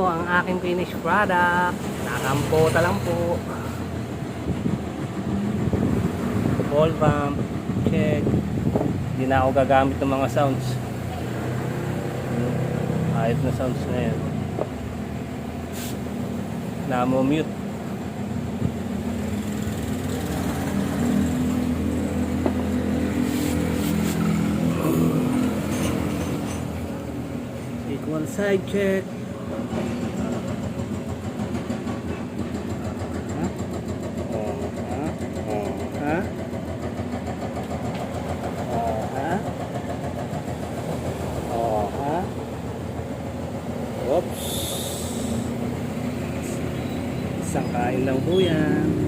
po ang aking finished product. Nakampota lang po. Ball pump. Check. Hindi na ako gagamit ng mga sounds. Ayos na sounds na yan. Namo-mute. Equal side check. Oops. Isang kain lang po yan.